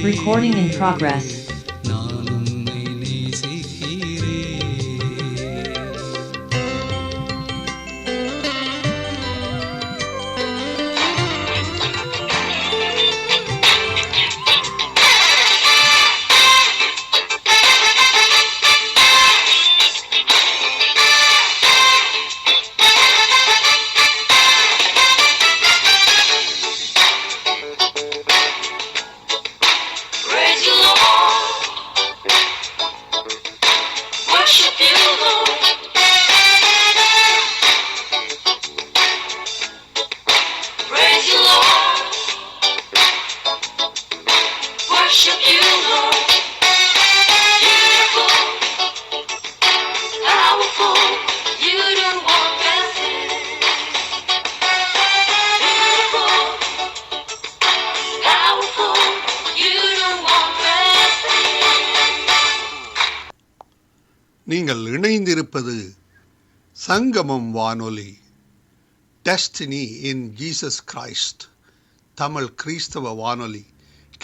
Recording in progress. நீங்கள் இணைந்திருப்பது சங்கமம் வானொலி, destiny in Jesus Christ, Tamil கிறிஸ்தவ வானொலி,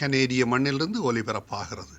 கனேடிய மண்ணிலிருந்து ஒலிபரப்பாகிறது.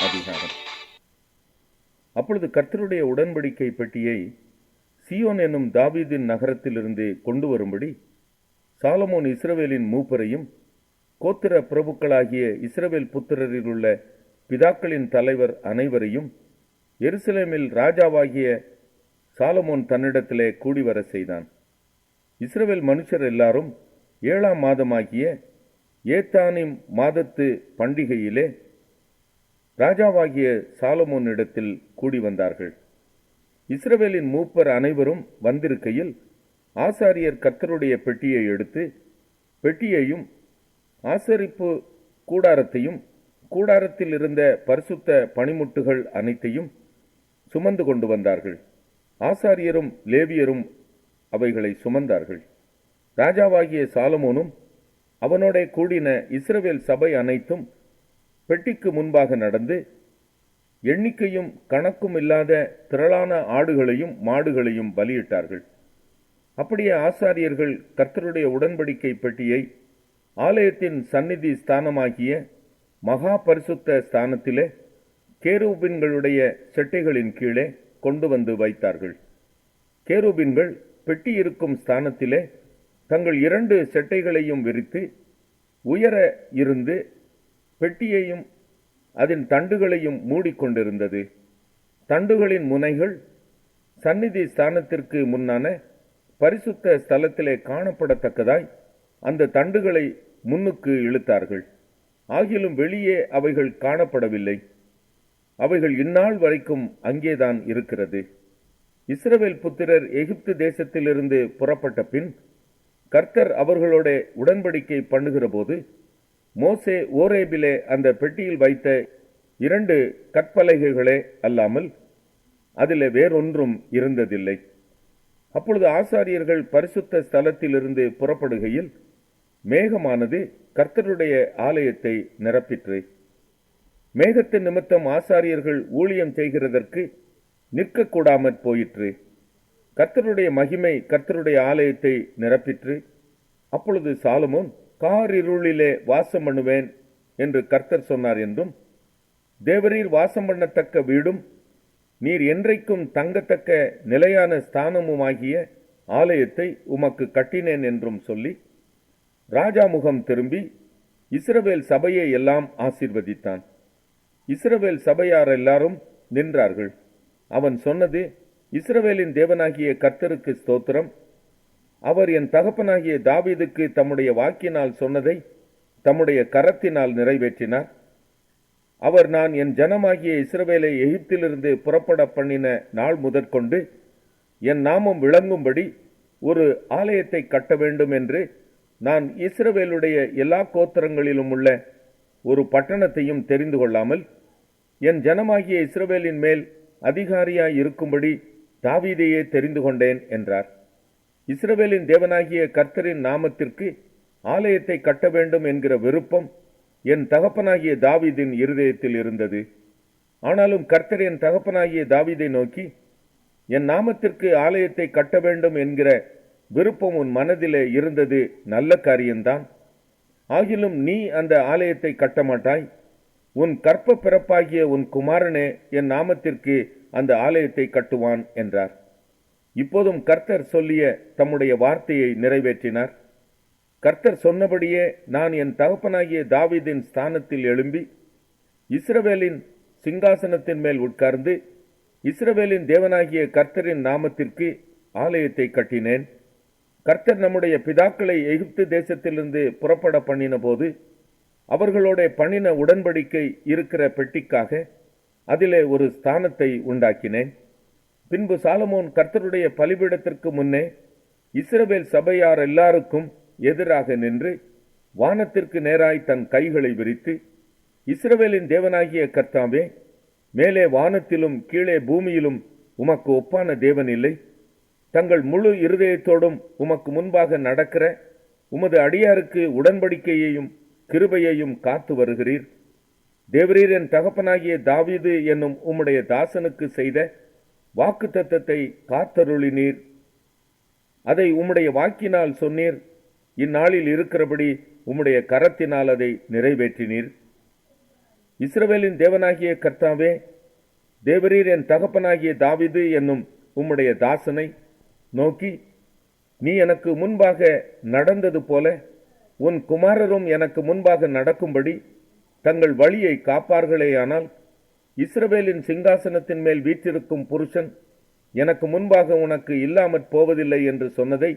அதிகாரம். அப்பொழுது கர்த்தருடைய உடன்படிக்கை பெட்டியை சீயோன் என்னும் தாவீதின் நகரத்திலிருந்து கொண்டு வரும்படி சாலமோன் இஸ்ரவேலின் மூப்பரையும் கோத்திர பிரபுக்களாகிய இஸ்ரவேல் புத்திரரில் உள்ள பிதாக்களின் தலைவர் அனைவரையும் எருசலேமில் ராஜாவாகிய சாலமோன் தன்னிடத்திலே கூடிவர செய்தான். இஸ்ரவேல் மனுஷர் எல்லாரும் 7ஆம் மாதமாகிய ஏத்தானிம் மாதத்து பண்டிகையிலே ராஜாவாகிய சாலமோனிடத்தில் கூடி வந்தார்கள். இஸ்ரவேலின் மூப்பர் அனைவரும் வந்திருக்கையில் ஆசாரியர் கர்த்தருடைய பெட்டியை எடுத்து பெட்டியையும் ஆசரிப்பு கூடாரத்தையும் கூடாரத்தில் இருந்த பரிசுத்த பணிமுட்டுகள் அனைத்தையும் சுமந்து கொண்டு வந்தார்கள். ஆசாரியரும் லேவியரும் அவைகளை சுமந்தார்கள். ராஜாவாகிய சாலமோனும் அவனோட கூடின இஸ்ரவேல் சபை அனைத்தும் பெட்டிக்கு முன்பாக நடந்து எண்ணிக்கையும் கணக்கும் இல்லாத திரளான ஆடுகளையும் மாடுகளையும் பலியிட்டார்கள். அப்படியே ஆசாரியர்கள் கர்த்தருடைய உடன்படிக்கை பெட்டியை ஆலயத்தின் சந்நிதி ஸ்தானமாகிய மகா பரிசுத்த ஸ்தானத்திலே கேருபீன்களுடைய செட்டைகளின் கீழே கொண்டு வந்து வைத்தார்கள். கேருபீன்கள் பெட்டி இருக்கும் ஸ்தானத்திலே தங்கள் 2 செட்டைகளையும் விரித்து உயர இருந்து பெட்டியையும் அதன் தண்டுகளையும் மூடிக்கொண்டிருந்தது. தண்டுகளின் முனைகள் சந்நிதி ஸ்தானத்திற்கு முன்னான பரிசுத்த ஸ்தலத்திலே காணப்படத்தக்கதாய் அந்த தண்டுகளை முன்னுக்கு இழுத்தார்கள். ஆகிலும் வெளியே அவைகள் காணப்படவில்லை. அவைகள் இந்நாள் வரைக்கும் அங்கேதான் இருக்கிறது. இஸ்ரவேல் புத்திரர் எகிப்து தேசத்திலிருந்து புறப்பட்ட பின் கர்த்தர் அவர்களோட உடன்படிக்கை பண்ணுகிற போது மோசே ஓரேபிலே அந்த பெட்டியில் வைத்த 2 கற்பலகைகளே அல்லாமல் அதில் வேறொன்றும் இருந்ததில்லை. அப்பொழுது ஆசாரியர்கள் பரிசுத்த ஸ்தலத்திலிருந்து புறப்படுகையில் மேகமானது கர்த்தருடைய ஆலயத்தை நிரப்பிற்று. மேகத்தின் நிமித்தம் ஆசாரியர்கள் ஊழியம் செய்கிறதற்கு நிற்கக்கூடாமற் போயிற்று. கர்த்தருடைய மகிமை கர்த்தருடைய ஆலயத்தை நிரப்பிற்று. அப்பொழுது சாலமோன், காரிருளிலே வாசம் பண்ணுவேன் என்று கர்த்தர் சொன்னார் என்றும், தேவரீர் வாசம் பண்ணத்தக்க வீடும் நீர் என்றைக்கும் தங்கத்தக்க நிலையான ஸ்தானமுமாகிய ஆலயத்தை உமக்கு கட்டினேன் என்றும் சொல்லி ராஜா முகம் திரும்பி இஸ்ரவேல் சபையை எல்லாம் ஆசீர்வதித்தான். இஸ்ரவேல் சபையார் எல்லாரும் நின்றார்கள். அவன் சொன்னது, இஸ்ரவேலின் தேவனாகிய கர்த்தருக்கு ஸ்தோத்திரம். அவர் என் தகப்பனாகிய தாவீதுக்கு தம்முடைய வாக்கினால் சொன்னதை தம்முடைய கரத்தினால் நிறைவேற்றினார். அவர் நான் என் ஜனமாகிய இஸ்ரவேலை எகிப்திலிருந்து புறப்பட பண்ணின நாள் முதற்கொண்டு என் நாமம் விளங்கும்படி ஒரு ஆலயத்தை கட்ட வேண்டும் என்று நான் இஸ்ரவேலுடைய எல்லா கோத்திரங்களிலும் உள்ள ஒரு பட்டணத்தையும் தெரிந்து கொள்ளாமல் என் ஜனமாகிய இஸ்ரவேலின் மேல் அதிகாரியாய் இருக்கும்படி தாவீதையே தெரிந்து கொண்டேன் என்றார். இஸ்ரவேலின் தேவனாகிய கர்த்தரின் நாமத்திற்கு ஆலயத்தை கட்ட வேண்டும் என்கிற விருப்பம் என் தகப்பனாகிய தாவீதின் இருதயத்தில் இருந்தது. ஆனாலும் கர்த்தர் என் தகப்பனாகிய தாவீதை நோக்கி, என் நாமத்திற்கு ஆலயத்தை கட்ட வேண்டும் என்கிற விருப்பம் உன் மனதிலே இருந்தது நல்ல காரியம்தான். ஆகிலும் நீ அந்த ஆலயத்தை கட்ட மாட்டாய். உன் கற்ப பிறப்பாகிய உன் குமாரனே என் நாமத்திற்கு அந்த ஆலயத்தை கட்டுவான் என்றார். இப்போதும் கர்த்தர் சொல்லிய தம்முடைய வார்த்தையை நிறைவேற்றினார். கர்த்தர் சொன்னபடியே நான் என் தகப்பனாகிய தாவீதின் ஸ்தானத்தில் எழும்பி இஸ்ரவேலின் சிங்காசனத்தின் மேல் உட்கார்ந்து இஸ்ரவேலின் தேவனாகிய கர்த்தரின் நாமத்திற்கு ஆலயத்தை கட்டினேன். கர்த்தர் நம்முடைய பிதாக்களை எகிப்து தேசத்திலிருந்து புறப்பட பண்ணின போது அவர்களோட பண்ணின உடன்படிக்கை இருக்கிற பெட்டிக்காக அதிலே ஒரு ஸ்தானத்தை உண்டாக்கினேன். பின்பு சாலமோன் கர்த்தருடைய பலிபீடத்திற்கு முன்னே இஸ்ரவேல் சபையார் எல்லாருக்கும் எதிராக நின்று வானத்திற்கு நேராய் தன் கைகளை விரித்து, இஸ்ரவேலின் தேவனாகிய கர்த்தாவே, மேலே வானத்திலும் கீழே பூமியிலும் உமக்கு ஒப்பான தேவன் இல்லை. தங்கள் முழு இருதயத்தோடும் உமக்கு முன்பாக நடக்கிற உமது அடியாருக்கு உடன்படிக்கையையும் கிருபையையும் காத்து வருகிறீர். தேவரீர் என் தகப்பனாகிய தாவீது என்னும் உம்முடைய தாசனுக்கு செய்த வாக்குத்தத்தத்தை காத்தருளினீர். அதை உம்முடைய வாக்கினால் சொன்னீர். இந்நாளில் இருக்கிறபடி உம்முடைய கரத்தினால் அதை நிறைவேற்றினீர். இஸ்ரவேலின் தேவனாகிய கர்த்தாவே, தேவரீர் என் தகப்பனாகிய தாவீது என்னும் உம்முடைய தாசனை நோக்கி, நீ எனக்கு முன்பாக நடந்தது போல உன் குமாரரும் எனக்கு முன்பாக நடக்கும்படி தங்கள் வழியை காப்பார்களேயானால் இஸ்ரவேலின் சிங்காசனத்தின் மேல் வீற்றிருக்கும் புருஷன் எனக்கு முன்பாக உனக்கு இல்லாமற் போவதில்லை என்று சொன்னதை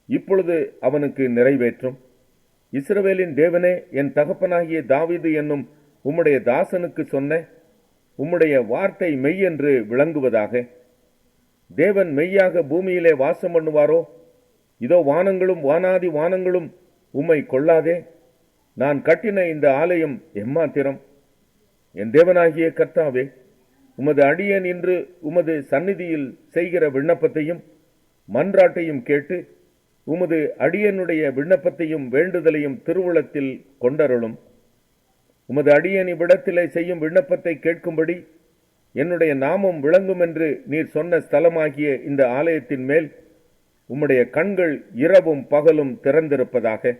இப்பொழுது அவனுக்கு நிறைவேற்றும். இஸ்ரவேலின் தேவனே, என் தகப்பனாகிய தாவீது என்னும் உம்முடைய தாசனுக்கு சொன்ன உம்முடைய வார்த்தை மெய் என்று விளங்குவதாக. தேவன் மெய்யாக பூமியிலே வாசம் பண்ணுவாரோ? இதோ வானங்களும் வானாதி வானங்களும் உம்மை கொள்ளாதே. நான் கட்டின இந்த ஆலயம் எம்மாத்திரம்? என் தேவனாகிய கர்த்தாவே, உமது அடியேன் இன்று உமது சந்நிதியில் செய்கிற விண்ணப்பத்தையும் மன்றாட்டையும் கேட்டு உமது அடியனுடைய விண்ணப்பத்தையும் வேண்டுதலையும் திருவுளத்தில் கொண்டருளும். உமது அடியேன் இவ்விடத்திலே செய்யும் விண்ணப்பத்தை கேட்கும்படி என்னுடைய நாமம் விளங்கும் என்று நீர் சொன்ன ஸ்தலமாகிய இந்த ஆலயத்தின் மேல் உம்முடைய கண்கள் இரவும் பகலும் திறந்திருப்பதாக.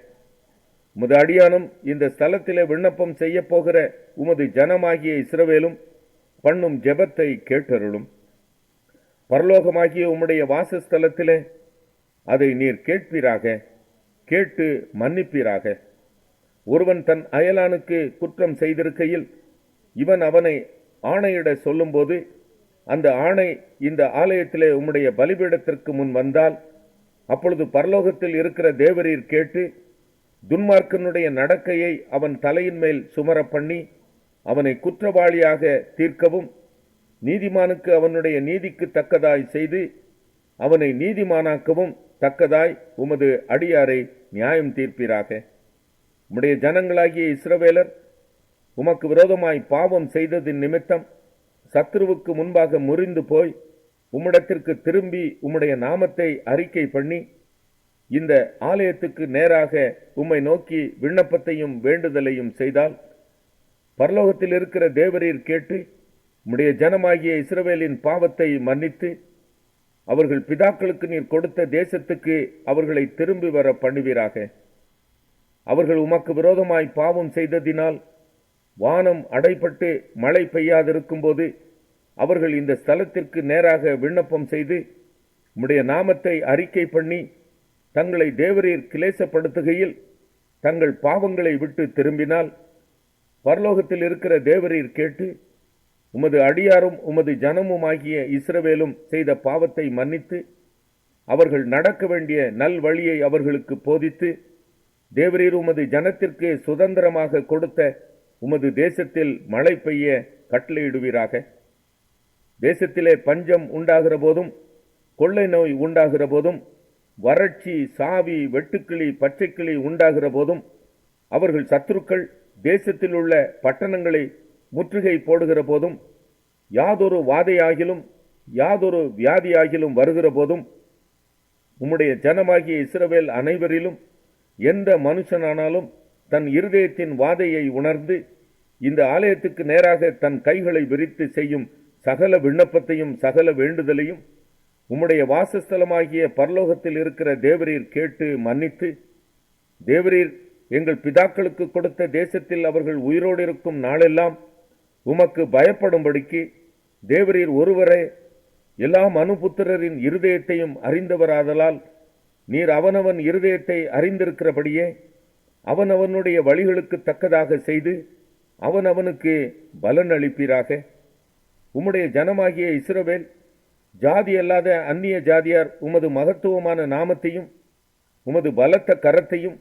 உமது அடியானும் இந்த ஸ்தலத்திலே விண்ணப்பம் செய்ய போகிற உமது ஜனமாகிய இஸ்ரவேலும் பண்ணும் ஜெபத்தை கேட்டருளும். பரலோகமாகிய உம்முடைய வாசஸ்தலத்திலே அதை நீர் கேட்பீராக, கேட்டு மன்னிப்பீராக. ஒருவன் தன் அயலானுக்கு குற்றம் செய்திருக்கையில் இவன் அவனை ஆணையிட சொல்லும்போது அந்த ஆணை இந்த ஆலயத்திலே உம்முடைய பலிபீடத்திற்கு முன் வந்தால் அப்பொழுது பரலோகத்தில் இருக்கிற தேவரீர் கேட்டு துன்மார்க்கனுடைய நடக்கையை அவன் தலையின் மேல் சுமர பண்ணி அவனை குற்றவாளியாக தீர்க்கவும் நீதிமானுக்கு அவனுடைய நீதிக்கு தக்கதாய் செய்து அவனை நீதிமானாக்கவும் தக்கதாய் உமது அடியாரை நியாயம் தீர்ப்பீராக. உம்முடைய ஜனங்களாகிய இஸ்ரவேலர் உமக்கு விரோதமாய் பாவம் செய்ததின் நிமித்தம் சத்துருவுக்கு முன்பாக முறிந்து போய் உம்மிடத்திற்கு திரும்பி உம்முடைய நாமத்தை அறிக்கை பண்ணி இந்த ஆலயத்துக்கு நேராக உம்மை நோக்கி விண்ணப்பத்தையும் வேண்டுதலையும் செய்தால் பரலோகத்தில் இருக்கிற தேவரீர் கேட்டு உம்முடைய ஜனமாகிய இஸ்ரவேலின் பாவத்தை மன்னித்து அவர்கள் பிதாக்களுக்கு நீர் கொடுத்த தேசத்துக்கு அவர்களை திரும்பி வர பண்ணுவீராக. அவர்கள் உமக்கு விரோதமாய் பாவம் செய்ததினால் வானம் அடைபட்டு மழை பெய்யாதிருக்கும் போது அவர்கள் இந்த ஸ்தலத்திற்கு நேராக விண்ணப்பம் செய்து உம்முடைய நாமத்தை அறிக்கை பண்ணி தங்களை தேவரீர் கிளேசப்படுத்துகையில் தங்கள் பாவங்களை விட்டு திரும்பினால் பரலோகத்தில் இருக்கிற தேவரீர் கேட்டு உமது அடியாரும் உமது ஜனமுமாகிய இஸ்ரவேலும் செய்த பாவத்தை மன்னித்து அவர்கள் நடக்க வேண்டிய நல் வழியை அவர்களுக்கு போதித்து தேவரீர் உமது ஜனத்திற்கு சுதந்திரமாக கொடுத்த உமது தேசத்தில் மழை பெய்ய கட்டளையிடுவீராக. தேசத்திலே பஞ்சம் உண்டாகிற போதும் கொள்ளை நோய் உண்டாகிற போதும் வறட்சி சாவி வெட்டுக்கிளி பச்சைக்கிளி உண்டாகிற போதும் அவர்கள் சத்துருக்கள் தேசத்தில் உள்ள பட்டணங்களை முற்றுகை போடுகிற போதும் யாதொரு வாதையாகிலும் யாதொரு வியாதியாகிலும் வருகிற போதும் உம்முடைய ஜனமாகிய இஸ்ரவேல் அனைவரிலும் எந்த மனுஷனானாலும் தன் இருதயத்தின் வாதையை உணர்ந்து இந்த ஆலயத்துக்கு நேராக தன் கைகளை விரித்து செய்யும் சகல விண்ணப்பத்தையும் சகல வேண்டுதலையும் உம்முடைய வாசஸ்தலமாகிய பரலோகத்தில் இருக்கிற தேவரீர் கேட்டு மன்னித்து தேவரீர் எங்கள் பிதாக்களுக்கு கொடுத்த தேசத்தில் அவர்கள் உயிரோடு இருக்கும் நாளெல்லாம் உமக்கு பயப்படும்படிக்கு தேவரீர் ஒருவரே எல்லா மனுபுத்திரரின் இருதயத்தையும் அறிந்தவராதலால் நீர் அவனவன் இருதயத்தை அறிந்திருக்கிறபடியே அவனவனுடைய வழிகளுக்கு தக்கதாக செய்து அவனவனுக்கு பலன் அளிப்பீராக. உம்முடைய ஜனமாகிய இஸ்ரவேல் ஜாதி அல்லாத அந்நிய ஜாதியார் உமது மகத்துவமான நாமத்தையும் உமது பலத்த கரத்தையும்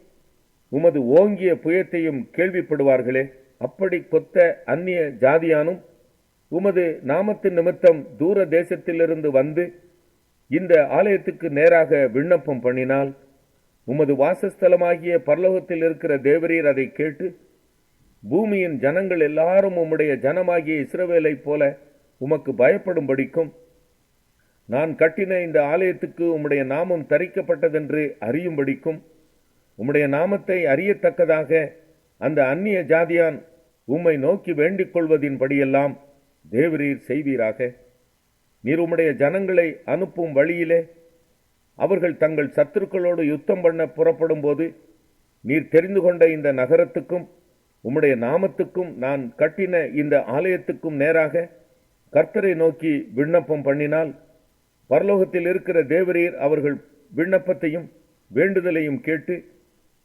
உமது ஓங்கிய புயத்தையும் கேள்விப்படுவார்களே. அப்படி கொத்த அந்நிய ஜாதியானும் உமது நாமத்தின் நிமித்தம் தூர தேசத்திலிருந்து வந்து இந்த ஆலயத்துக்கு நேராக விண்ணப்பம் பண்ணினால் உமது வாசஸ்தலமாகிய பரலோகத்தில் இருக்கிற தேவரீர் அதை கேட்டு பூமியின் ஜனங்கள் எல்லாரும் உம்முடைய ஜனமாகிய இஸ்ரவேலைப் போல உமக்கு பயப்படும்படிக்கும் நான் கட்டின இந்த ஆலயத்துக்கு உம்முடைய நாமம் தரிக்கப்பட்டதென்று அறியும்படிக்கும் உம்முடைய நாமத்தை அறியத்தக்கதாக அந்த அந்நிய ஜாதியான் உம்மை நோக்கி வேண்டிக் கொள்வதின்படியெல்லாம் தேவரீர் செய்வீராக. நீர் உம்முடைய ஜனங்களை அனுப்பும் வழியிலே அவர்கள் தங்கள் சத்துருக்களோடு யுத்தம் பண்ண புறப்படும் போது நீர் தெரிந்து கொண்ட இந்த நகரத்துக்கும் உம்முடைய நாமத்துக்கும் நான் கட்டின இந்த ஆலயத்துக்கும் நேராக கர்த்தரை நோக்கி விண்ணப்பம் பண்ணினால் பரலோகத்தில் இருக்கிற தேவரீர் அவர்கள் விண்ணப்பத்தையும் வேண்டுதலையும் கேட்டு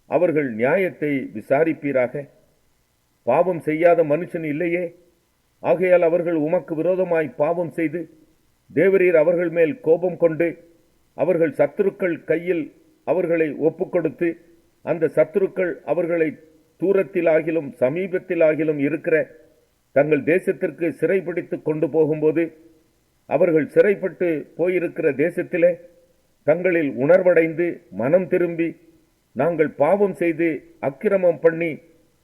அவர்கள் நியாயத்தை விசாரிப்பீராக. பாவம் செய்யாத மனுஷன் இல்லையே, ஆகையால் அவர்கள் உமக்கு விரோதமாய் பாவம் செய்து தேவரீர் அவர்கள் மேல் கோபம் கொண்டு அவர்கள் சத்துருக்கள் கையில் அவர்களை ஒப்புக்கொடுத்து அந்த சத்துருக்கள் அவர்களை தூரத்திலாகிலும் சமீபத்திலாகிலும் இருக்கிற தங்கள் தேசத்திற்கு சிறைபிடித்து கொண்டு போகும்போது அவர்கள் சிறைப்பட்டு போயிருக்கிற தேசத்திலே தங்களில் உணர்வடைந்து மனம் திரும்பி நாங்கள் பாவம் செய்து அக்கிரமம் பண்ணி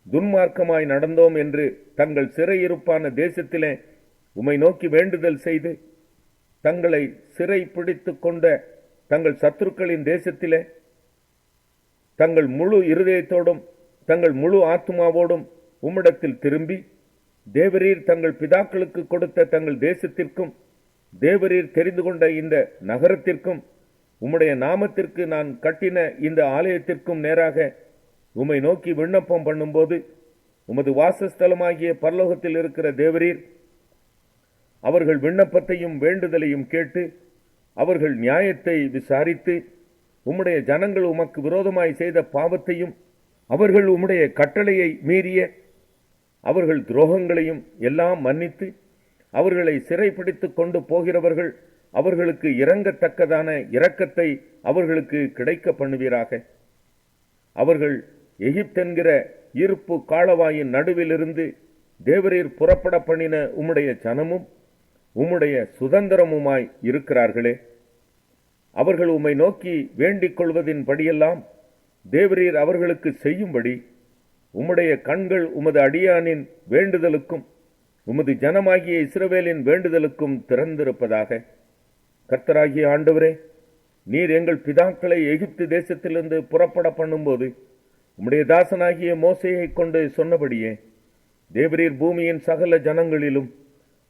துன்மார்க்கமாய் நடந்தோம் என்று தங்கள் சிறையிருப்பான தேசத்திலே உம்மை நோக்கி வேண்டுதல் செய்து தங்களை சிறை பிடித்து கொண்ட தங்கள் சத்துருக்களின் தேசத்திலே தங்கள் முழு இருதயத்தோடும் தங்கள் முழு ஆத்மாவோடும் உம்மிடத்தில் திரும்பி தேவரீர் தங்கள் பிதாக்களுக்கு கொடுத்த தங்கள் தேசத்திற்கும் தேவரீர் தெரிந்து கொண்ட இந்த நகரத்திற்கும் உம்முடைய நாமத்திற்கு நான் கட்டின இந்த ஆலயத்திற்கும் நேராக உம்மை நோக்கி விண்ணப்பம் பண்ணும்போது உமது வாசஸ்தலமாகிய பரலோகத்தில் இருக்கிற தேவரீர் அவர்கள் விண்ணப்பத்தையும் வேண்டுதலையும் கேட்டு அவர்கள் நியாயத்தை விசாரித்து உம்முடைய ஜனங்கள் உமக்கு விரோதமாய் செய்த பாவத்தையும் அவர்கள் உம்முடைய கட்டளையை மீறிய அவர்கள் துரோகங்களையும் எல்லாம் மன்னித்து அவர்களை சிறைப்பிடித்து கொண்டு போகிறவர்கள் அவர்களுக்கு இரங்கத்தக்கதான இரக்கத்தை அவர்களுக்கு கிடைக்க பண்ணுவீராக. அவர்கள் எகிப்தென்கிற இருப்பு காளவாயின் நடுவிலிருந்து தேவரீர் புறப்பட பண்ணின உம்முடைய ஜனமும் உம்முடைய சுதந்திரமுமாய் இருக்கிறார்களே. அவர்கள் உம்மை நோக்கி வேண்டிக் கொள்வதின் படியெல்லாம் தேவரீர் அவர்களுக்கு செய்யும்படி உம்முடைய கண்கள் உமது அடியானின் வேண்டுதலுக்கும் உமது ஜனமாகிய இஸ்ரவேலின் வேண்டுதலுக்கும் திறந்திருப்பதாக. கர்த்தராகிய ஆண்டவரே, நீர் எங்கள் பிதாக்களை எகிப்து தேசத்திலிருந்து புறப்பட பண்ணும்போது உம்முடைய தாசனாகிய மோசேயை கொண்டு சொன்னபடியே தேவரீர் பூமியின் சகல ஜனங்களிலும்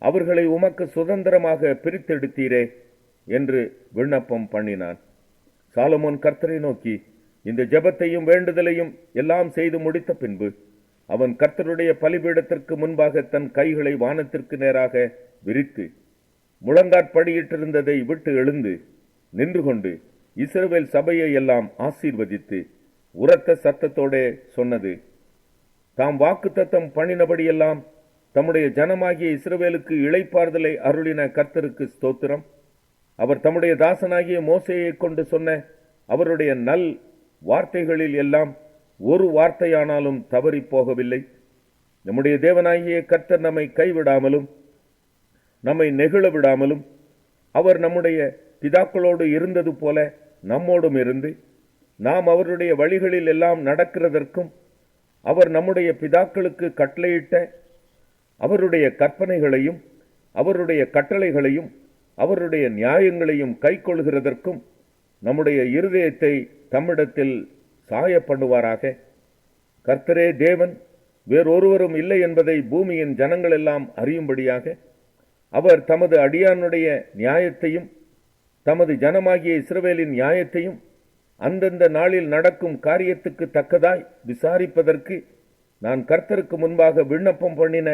அவர்களை உமக்கு சுதந்திரமாக பிரித்தெடுத்தீரே என்று விண்ணப்பம் பண்ணினான். சாலமோன் கர்த்தரை நோக்கி இந்த ஜெபத்தையும் வேண்டுதலையும் எல்லாம் செய்து முடித்த பின்பு அவன் கர்த்தருடைய பலிபீடத்திற்கு முன்பாக தன் கைகளை வானத்திற்கு நேராக விரித்து முழங்காற்படியிட்டிருந்ததை விட்டு எழுந்து நின்று கொண்டு இஸ்ரவேல் சபையை எல்லாம் ஆசீர்வதித்து உரத்த சத்தத்தோடே சொன்னது. தாம் வாக்குத்தத்தம் பண்ணினபடியெல்லாம் தம்முடைய ஜனமாகிய இஸ்ரவேலுக்கு இளைப்பாறுதலை அருளின கர்த்தருக்கு ஸ்தோத்திரம். அவர் தம்முடைய தாசனாகிய மோசேயை கொண்டு சொன்ன அவருடைய நல் வார்த்தைகளில் எல்லாம் ஒரு வார்த்தையானாலும் தவறி போகவில்லை. நம்முடைய தேவனாகிய கர்த்தர் நம்மை கைவிடாமலும் நம்மை நெகிழ விடாமலும் அவர் நம்முடைய பிதாக்களோடு இருந்தது போல நம்மோடும் இருந்து நாம் அவருடைய வழிகளில் எல்லாம் நடக்கிறதற்கும் அவர் நம்முடைய பிதாக்களுக்கு கட்டளையிட்ட அவருடைய கற்பனைகளையும் அவருடைய கட்டளைகளையும் அவருடைய நியாயங்களையும் கைக்கொள்கிறதற்கும் நம்முடைய இருதயத்தை தம்மிடத்தில் சாய பண்ணுவாராக. கர்த்தரே தேவன், வேறொருவரும் இல்லை என்பதை பூமியின் ஜனங்கள் எல்லாம் அறியும்படியாக அவர் தமது அடியானுடைய நியாயத்தையும் தமது ஜனமாகிய இஸ்ரவேலின் நியாயத்தையும் அந்தந்த நாளில் நடக்கும் காரியத்துக்கு தக்கதாய் விசாரிப்பதற்கு நான் கர்த்தருக்கு முன்பாக விண்ணப்பம் பண்ணின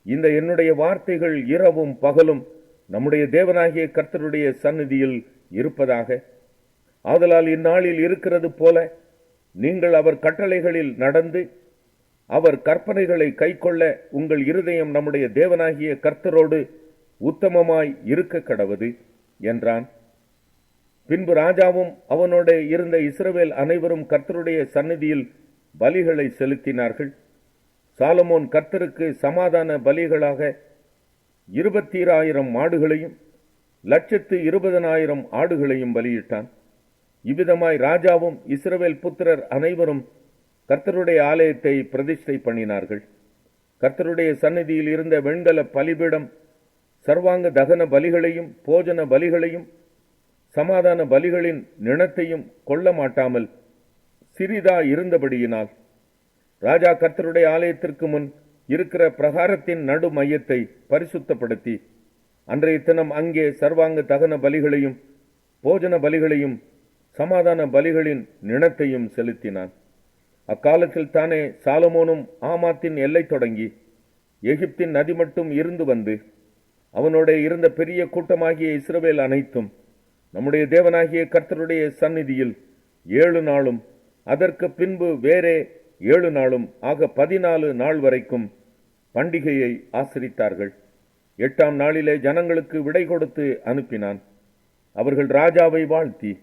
இந்த என்னுடைய வார்த்தைகள் இரவும் பகலும் நம்முடைய தேவனாகிய கர்த்தருடைய சந்நிதியில் இருப்பதாக. ஆதலால் இந்நாளில் இருக்கிறது போல நீங்கள் அவர் கட்டளைகளில் நடந்து அவர் கற்பனைகளை கைக்கொள்ள உங்கள் இருதயம் நம்முடைய தேவனாகிய கர்த்தரோடு உத்தமமாய் இருக்க கடவது என்றான். பின்பு ராஜாவும் அவனோட இருந்த இஸ்ரவேல் அனைவரும் கர்த்தருடைய சந்நிதியில் பலிகளை செலுத்தினார்கள். சாலமோன் கர்த்தருக்கு சமாதான பலிகளாக 20,000 மாடுகளையும் 120,000 ஆடுகளையும் பலியிட்டான். இவ்விதமாய் ராஜாவும் இஸ்ரவேல் புத்திரர் அனைவரும் கர்த்தருடைய ஆலயத்தை பிரதிஷ்டை பண்ணினார்கள். கர்த்தருடைய சந்நிதியில் இருந்த வெண்கல பலிபீடம் சர்வாங்க தகன பலிகளையும் போஜன பலிகளையும் சமாதான பலிகளின் நிணத்தையும் கொள்ள மாட்டாமல் சிறிதா இருந்தபடியினால் ராஜா கர்த்தருடைய ஆலயத்திற்கு முன் இருக்கிற பிரகாரத்தின் நடு மையத்தை பரிசுத்தப்படுத்தி அன்றைய தினம் அங்கே சர்வாங்க தகன பலிகளையும் போஜன பலிகளையும் சமாதான பலிகளின் நிணத்தையும் செலுத்தினான். அக்காலத்தில் தானே சாலமோனும் ஆமாத்தின் எல்லை தொடங்கி எகிப்தின் நதி மட்டும் இருந்து வந்து அவனோட இருந்த பெரிய கூட்டமாகிய இஸ்ரவேல் அனைத்தும் நம்முடைய தேவனாகிய கர்த்தருடைய சந்நிதியில் 7 நாளும் அதற்கு பின்பு வேறே 7 நாளும் ஆக 14 நாள் வரைக்கும் பண்டிகையை ஆசரித்தார்கள். 8ஆம் நாளிலே ஜனங்களுக்கு விடை கொடுத்து அனுப்பினான். அவர்கள் ராஜாவை வாழ்த்தி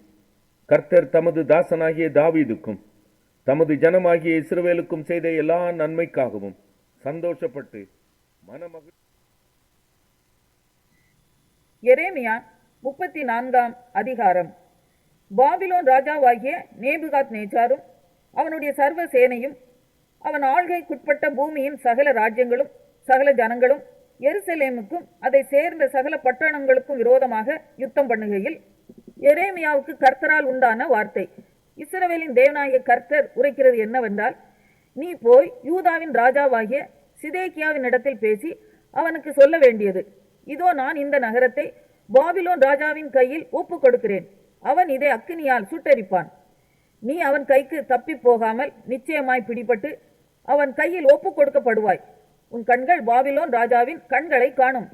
கர்த்தர் தமது தாசனாகிய தாவீதுக்கும் தமது ஜனமாகிய இஸ்ரவேலுக்கும் செய்த எல்லா நன்மைக்காகவும் சந்தோஷப்பட்டு மனமகிழ். எரேமியா 34ஆம் அதிகாரம். பாபிலோன் ராஜாவாகிய நேபுகாத் நேச்சாரும் அவனுடைய சர்வ சேனையும் அவன் ஆள்கைக்குட்பட்ட பூமியின் சகல ராஜ்யங்களும் சகல ஜனங்களும் எருசலேமுக்கும் அதை சேர்ந்த சகல பட்டணங்களுக்கும் விரோதமாக யுத்தம் பண்ணுகையில் எரேமியாவுக்கு கர்த்தரால் உண்டான வார்த்தை. இஸ்ரவேலின் தேவனாகிய கர்த்தர் உரைக்கிறது என்னவென்றால், நீ போய் யூதாவின் ராஜாவாகிய சிதேக்கியாவின் இடத்தில் பேசி அவனுக்கு சொல்ல வேண்டியது, இதோ நான் இந்த நகரத்தை பாபிலோன் ராஜாவின் கையில் ஒப்பு கொடுக்கிறேன். அவன் இதை அக்கினியால் சுட்டெரிப்பான். நீ அவன் கைக்கு தப்பி போகாமல் நிச்சயமாய் பிடிபட்டு அவன் கையில் ஒப்பு கொடுக்கப்படுவாய். உன் கண்கள் பாபிலோன் ராஜாவின் கண்களை காணும்.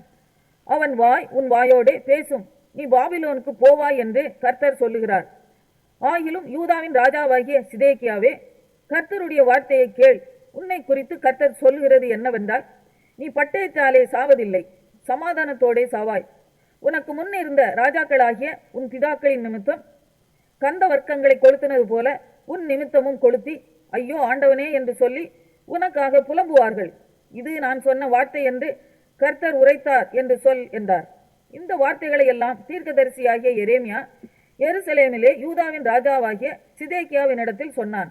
அவன் வாய் உன் வாயோடே பேசும். நீ பாபிலோனுக்கு போவாய் என்று கர்த்தர் சொல்லுகிறார். ஆகிலும் யூதாவின் ராஜாவாகிய சிதேக்கியாவே, கர்த்தருடைய வார்த்தையை கேள். உன்னை குறித்து கர்த்தர் சொல்லுகிறது என்னவென்றால், நீ பட்டயத்தாலே சாவதில்லை, சமாதானத்தோடே சாவாய். உனக்கு முன் இருந்த ராஜாக்களாகிய உன் பிதாக்களின் நிமித்தம் கந்த வர்க்கங்களை கொளுத்தினது போல உன் நிமித்தமும் கொளுத்தி, ஐயோ ஆண்டவனே என்று சொல்லி உனக்காக புலம்புவார்கள். இது நான் சொன்ன வார்த்தை என்று கர்த்தர் உரைத்தார் என்று சொல் என்றார். இந்த வார்த்தைகளை எல்லாம் தீர்க்கதரிசியாகிய எரேமியா எருசலேமிலே யூதாவின் ராஜாவாகிய சிதேக்கியாவினிடத்தில் சொன்னான்.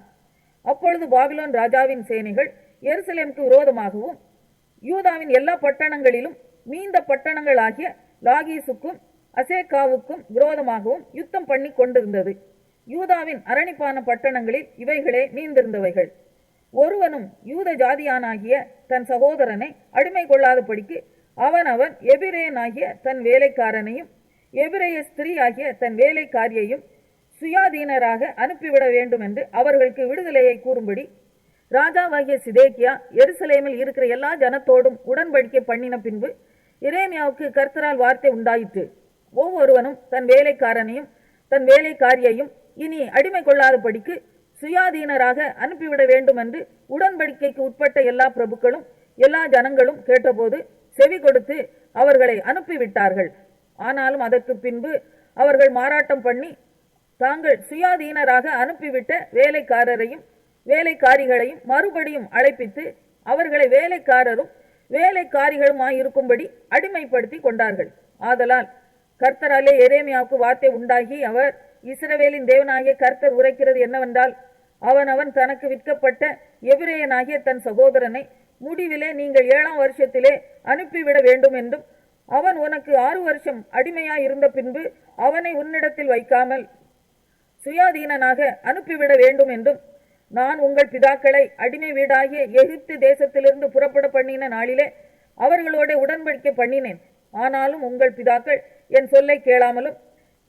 அப்பொழுது பாபிலோன் ராஜாவின் சேனைகள் எருசலேமுக்கு விரோதமாகவும் யூதாவின் எல்லா பட்டணங்களிலும் மீந்த பட்டணங்களாகிய லாகீசுக்கும் அசேக்காவுக்கும் விரோதமாகவும் யுத்தம் பண்ணி கொண்டிருந்தது. யூதாவின் அரணிப்பான பட்டணங்களில் இவைகளே மீந்திருந்தவைகள். ஒருவனும் யூத ஜாதியானாகிய தன் சகோதரனை அடிமை கொள்ளாதபடிக்கு அவன் எபிரேயனாகிய தன் வேலைக்காரனையும் எபிரேய ஸ்திரீ ஆகிய தன் வேலைக்காரியையும் சுயாதீனராக அனுப்பிவிட வேண்டும் என்று அவர்களுக்கு விடுதலையை கூறும்படி ராஜாவாகிய சிதேக்கியா எருசலேமில் இருக்கிற எல்லா ஜனத்தோடும் உடன்படிக்கை பண்ணின பின்பு எரேமியாவுக்கு கர்த்தரால் வார்த்தை உண்டாயிற்று. ஒவ்வொருவனும் தன் வேலைக்காரனையும் தன் வேலைக்காரியையும் இனி அடிமை கொள்ளாதபடிக்கு சுயாதீனராக அனுப்பிவிட வேண்டும் என்று உடன்படிக்கைக்கு உட்பட்ட எல்லா பிரபுக்களும் எல்லா ஜனங்களும் கேட்டபோது செவி கொடுத்து அவர்களை அனுப்பிவிட்டார்கள். ஆனாலும் அதற்கு பின்பு அவர்கள் மாறாட்டம் பண்ணி தாங்கள் சுயாதீனராக அனுப்பிவிட்ட வேலைக்காரரையும் வேலைக்காரிகளையும் மறுபடியும் அழைப்பித்து அவர்களை வேலைக்காரரும் வேலைக்காரிகளுமாயிருக்கும்படி அடிமைப்படுத்தி கொண்டார்கள். ஆதலால் கர்த்தராலே எரேமியாவுக்கு வார்த்தை உண்டாகி, அவர், இஸ்ரவேலின் தேவனாகிய கர்த்தர் உரைக்கிறது என்னவென்றால், அவன் தனக்கு விற்கப்பட்ட எபிரேயனாகிய தன் சகோதரனை முடிவிலே நீங்கள் 7ஆம் வருஷத்திலே அனுப்பிவிட வேண்டும் என்றும், அவன் உனக்கு 6 வருஷம் அடிமையாய் இருந்த பின்பு அவனை உன்னிடத்தில் வைக்காமல் சுயாதீனனாக அனுப்பிவிட வேண்டும் என்றும், நான் உங்கள் பிதாக்களை அடிமை வீடாகிய எகிப்து தேசத்திலிருந்து புறப்பட பண்ணின நாளிலே அவர்களோட உடன்படிக்கை பண்ணினேன். ஆனாலும் உங்கள் பிதாக்கள் என் சொல்லை கேளாமலும்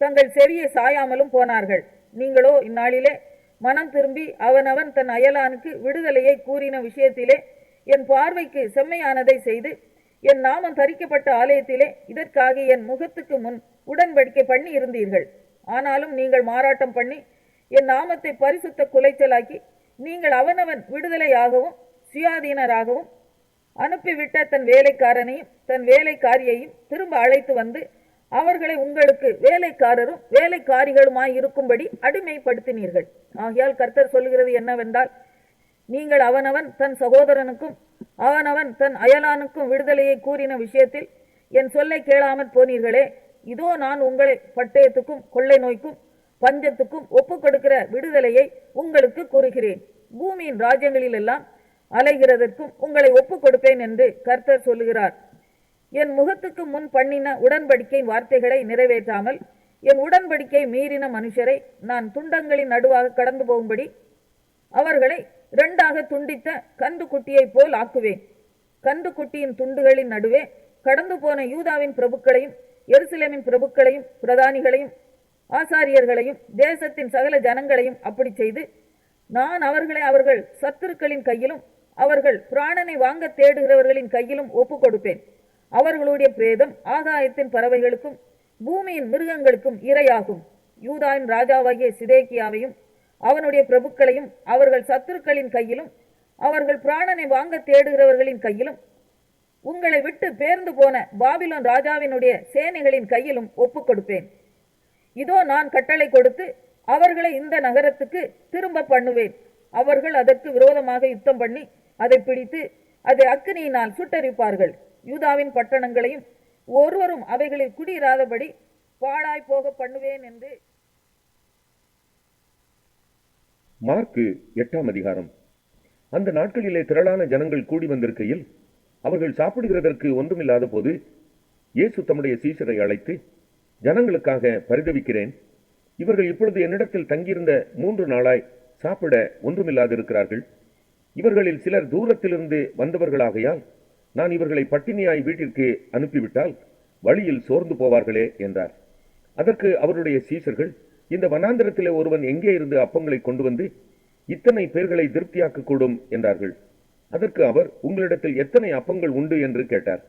தங்கள் செவியை சாயாமலும் போனார்கள். நீங்களோ இந்நாளிலே மனம் திரும்பி அவனவன் தன் அயலானுக்கு விடுதலையை கூறின விஷயத்திலே என் பார்வைக்கு செம்மையானதை செய்து என் நாமம் தரிக்கப்பட்ட ஆலயத்திலே இதற்காக என் முகத்துக்கு முன் உடன்படிக்கை பண்ணி இருந்தீர்கள். ஆனாலும் நீங்கள் மாறாட்டம் பண்ணி என் நாமத்தை பரிசுத்த குலைச்சலாக்கி நீங்கள் அவனவன் விடுதலையாகவும் சுயாதீனராகவும் அனுப்பிவிட்ட தன் வேலைக்காரனையும் தன் வேலைக்காரியையும் திரும்ப அழைத்து வந்து அவர்களை உங்களுக்கு வேலைக்காரரும் வேலைக்காரிகளுமாய் இருக்கும்படி அடிமைப்படுத்தினீர்கள். ஆகையால் கர்த்தர் சொல்கிறது என்னவென்றால், நீங்கள் அவனவன் தன் சகோதரனுக்கும் அவனவன் தன் அயலானுக்கும் விடுதலையை கூறின விஷயத்தில் என் சொல்லை கேளாமற் போனீர்களே, இதோ நான் உங்களை பட்டயத்துக்கும் கொள்ளை நோய்க்கும் பஞ்சத்துக்கும் ஒப்புக் கொடுக்கிற விடுதலையை உங்களுக்கு கூறுகிறேன். பூமியின் ராஜ்யங்களிலெல்லாம் அலைகிறதற்கும் உங்களை ஒப்புக் கொடுப்பேன் என்று கர்த்தர் சொல்லுகிறார். என் முகத்துக்கு முன் பண்ணின உடன்படிக்கை வார்த்தைகளை நிறைவேற்றாமல் என் உடன்படிக்கை மீறின மனுஷரை நான் துண்டங்களின் நடுவாக கடந்து போகும்படி அவர்களை 2ஆக துண்டித்த கன்று குட்டியைப் போல் ஆக்குவேன். கன்று குட்டியின் துண்டுகளின் நடுவே கடந்து போன யூதாவின் பிரபுக்களையும் எருசலேமின் பிரபுக்களையும் பிரதானிகளையும் ஆசாரியர்களையும் தேசத்தின் சகல ஜனங்களையும் அப்படி செய்து நான் அவர்களை அவர்கள் சத்துருக்களின் கையிலும் அவர்கள் பிராணனை வாங்க தேடுகிறவர்களின் கையிலும் ஒப்புக் கொடுப்பேன். அவர்களுடைய பிரேதம் ஆகாயத்தின் பறவைகளுக்கும் பூமியின் மிருகங்களுக்கும் இரையாகும். யூதாவின் ராஜாவாகிய சிதேக்கியாவையும் அவனுடைய பிரபுக்களையும் அவர்கள் சத்துருக்களின் கையிலும் அவர்கள் பிராணனை வாங்க தேடுகிறவர்களின் கையிலும் உங்களை விட்டு பேர்ந்து போன பாபிலோன் ராஜாவினுடைய சேனைகளின் கையிலும் ஒப்புக் கொடுப்பேன். இதோ நான் கட்டளை கொடுத்து அவர்களை இந்த நகரத்துக்கு திரும்ப பண்ணுவேன். அவர்கள் அதற்கு விரோதமாக யுத்தம் பண்ணி அதை பிடித்து அதை அக்கினியினால் சுட்டரிப்பார்கள். யூதாவின் பட்டணங்களையும் ஒருவரும் அவைகளில் குடியிராதபடி பாழாய் போக பண்ணுவேன் என்று. மார்க்கு 8ஆம் அதிகாரம். அந்த நாட்களிலே திரளான ஜனங்கள் கூடி வந்திருக்கையில் அவர்கள் சாப்பிடுகிறதற்கு ஒன்றுமில்லாத போது இயேசு தம்முடைய சீஷரை அழைத்து, ஜனங்களுக்காக பரிதவிக்கிறேன். இவர்கள் இப்பொழுது என்னிடத்தில் தங்கியிருந்த 3 நாளாய் சாப்பிட ஒன்றுமில்லாதிருக்கிறார்கள். இவர்களில் சிலர் தூரத்திலிருந்து வந்தவர்களாகையால் நான் இவர்களை பட்டினியாய் வீட்டிற்கு அனுப்பிவிட்டால் வழியில் சோர்ந்து போவார்களே என்றார். அதற்கு அவருடைய சீஷர்கள், இந்த வனாந்திரத்திலே ஒருவன் எங்கே இருந்து அப்பங்களை கொண்டு வந்து இத்தனை பேர்களை திருப்தியாக்க கூடும் என்றார்கள். அதற்கு அவர், உங்களிடத்தில் எத்தனை அப்பங்கள் உண்டு என்று கேட்டார்.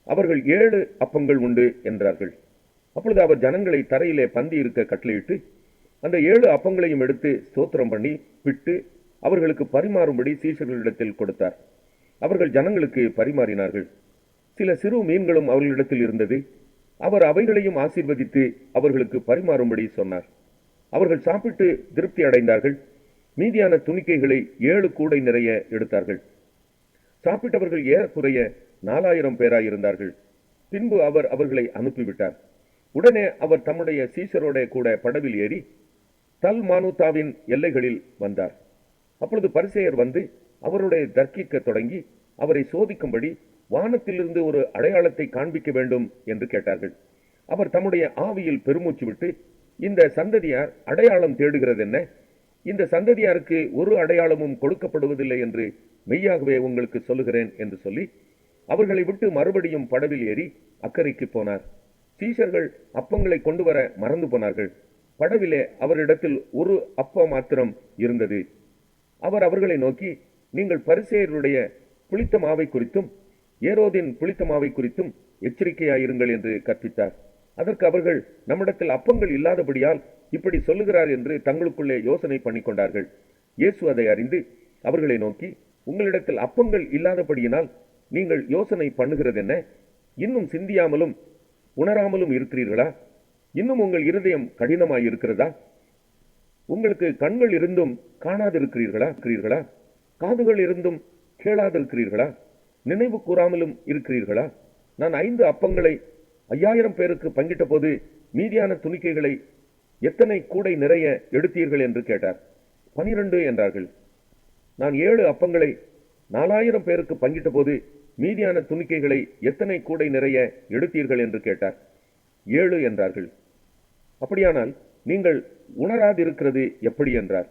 அவர்கள் 7 அப்பங்கள் உண்டு என்றார்கள். அப்பொழுது அவர் ஜனங்களை தரையிலே பந்தி இருக்க கட்டளையிட்டு அந்த 7 அப்பங்களையும் எடுத்து ஸ்தோத்திரம் பண்ணி பிட்டு அவர்களுக்கு பரிமாறும்படி சீஷர்களிடத்தில் கொடுத்தார். அவர்கள் ஜனங்களுக்கு பரிமாறினார்கள். சில சிறு மீன்களும் அவர்களிடத்தில் இருந்தது. அவர் அவைகளையும் ஆசீர்வதித்து அவர்களுக்கு பரிமாறும்படி சொன்னார். அவர்கள் சாப்பிட்டு திருப்தி அடைந்தார்கள். மீதியான துணிக்கைகளை 7 கூடை நிறைய எடுத்தார்கள். சாப்பிட்டவர்கள் ஏறக்குறைய 4000 பேராயிருந்தார்கள். பின்பு அவர் அவர்களை அனுப்பிவிட்டார். உடனே அவர் தம்முடைய சீஷரோட கூட படவில் ஏறி தல்மானுத்தாவின் எல்லைகளில் வந்தார். அப்பொழுது பரிசேயர் வந்து அவருடைய தர்க்கிக்க தொடங்கி அவரை சோதிக்கும்படி வானத்திலிருந்து ஒரு அடையாளத்தை காண்பிக்க வேண்டும் என்று கேட்டார்கள். அவர் தம்முடைய ஆவியில் பெருமூச்சு விட்டு, இந்த சந்ததியார் அடையாளம் தேடுகிறது என்ன? இந்த சந்ததியாருக்கு ஒரு அடையாளமும் கொடுக்கப்படுவதில்லை என்று மெய்யாகவே உங்களுக்கு சொல்லுகிறேன் என்று சொல்லி அவர்களை விட்டு மறுபடியும் படவில் ஏறி அக்கறைக்கு போனார். சீஷர்கள் அப்பங்களை கொண்டு வர மறந்து போனார்கள். படவிலே அவரிடத்தில் ஒரு அப்பம் மாத்திரம் இருந்தது. அவர் அவர்களை நோக்கி, நீங்கள் பரிசேயருடைய புளித்த மாவை குறித்தும் ஏரோதின் புளித்த மாவை குறித்தும் எச்சரிக்கையாயிருங்கள் என்று கற்பித்தார். அதற்கு அவர்கள், நம்மிடத்தில் அப்பங்கள் இல்லாதபடியால் இப்படி சொல்லுகிறார் என்று தங்களுக்குள்ளே யோசனை பண்ணி கொண்டார்கள். இயேசு அதை அறிந்து அவர்களை நோக்கி, உங்களிடத்தில் அப்பங்கள் இல்லாதபடியினால் நீங்கள் யோசனை பண்ணுகிறதென்ன? இன்னும் சிந்தியாமலும் உணராமலும் இருக்கிறீர்களா? இன்னும் உங்கள் இருதயம் கடினமாயிருக்கிறதா? உங்களுக்கு கண்கள் இருந்தும் காணாதிருக்கிறீர்களா? காதுகள் இருந்தும் கேளாதிருக்கிறீர்களா? நினைவு கூறாமலும் இருக்கிறீர்களா? நான் 5 அப்பங்களை 5000 பேருக்கு பங்கிட்ட போது மீதியான துணிக்கைகளை எத்தனை கூடை நிறைய எடுத்தீர்கள் என்று கேட்டார். 12 என்றார்கள். நான் 7 அப்பங்களை 4000 பேருக்கு பங்கிட்ட போது மீதியான துணிக்கைகளை எத்தனை கூடை நிறைய எடுத்தீர்கள் என்று கேட்டார். 7 என்றார்கள். அப்படியானால் நீங்கள் உணராதிருக்கிறது எப்படி என்றார்.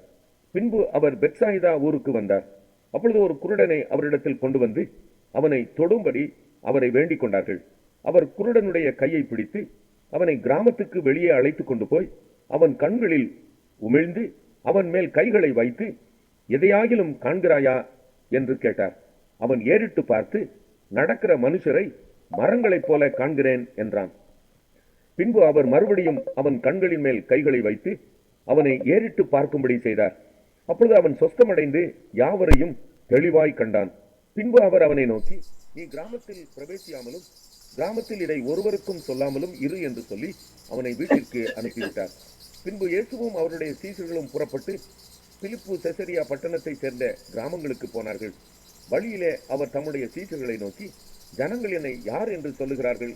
பின்பு அவர் பெத்சாயிதா ஊருக்கு வந்தார். அப்பொழுது ஒரு குருடனை அவரிடத்தில் கொண்டு வந்து அவனை தொடும்படி அவரை வேண்டிக் கொண்டார்கள். அவர் குருடனுடைய கையை பிடித்து அவனை கிராமத்துக்கு வெளியே அழைத்து கொண்டு போய் அவன் கண்களில் உமிழ்ந்து அவன் மேல் கைகளை வைத்து, எதையாகிலும் காண்கிறாயா என்று கேட்டார். அவன் ஏறிட்டு பார்த்து, நடக்கிற மனுஷரை மரங்களைப் போல காண்கிறேன் என்றான். பின்பு அவர் மறுபடியும் அவன் கண்களின் மேல் கைகளை வைத்து அவனை ஏறிட்டு பார்க்கும்படி செய்தார். அப்பொழுது அவன் சொஸ்தமடைந்து யாவரையும் தெளிவாய் கண்டான். பின்பு அவர் அவனை நோக்கி, நீ கிராமத்தில் பிரவேசியாமலும் கிராமத்தில் இதை ஒருவருக்கும் சொல்லாமலும் இரு என்று சொல்லி அவனை வீட்டிற்கு அனுப்பிவிட்டார். பின்பு இயேசுவும் அவருடைய சீசர்களும் புறப்பட்டு பிலிப்பு செசரியா பட்டணத்தை சேர்ந்த கிராமங்களுக்கு போனார்கள். வழியிலே அவர் தம்முடைய சீசர்களை நோக்கி, ஜனங்கள் என்னை யார் என்று சொல்லுகிறார்கள்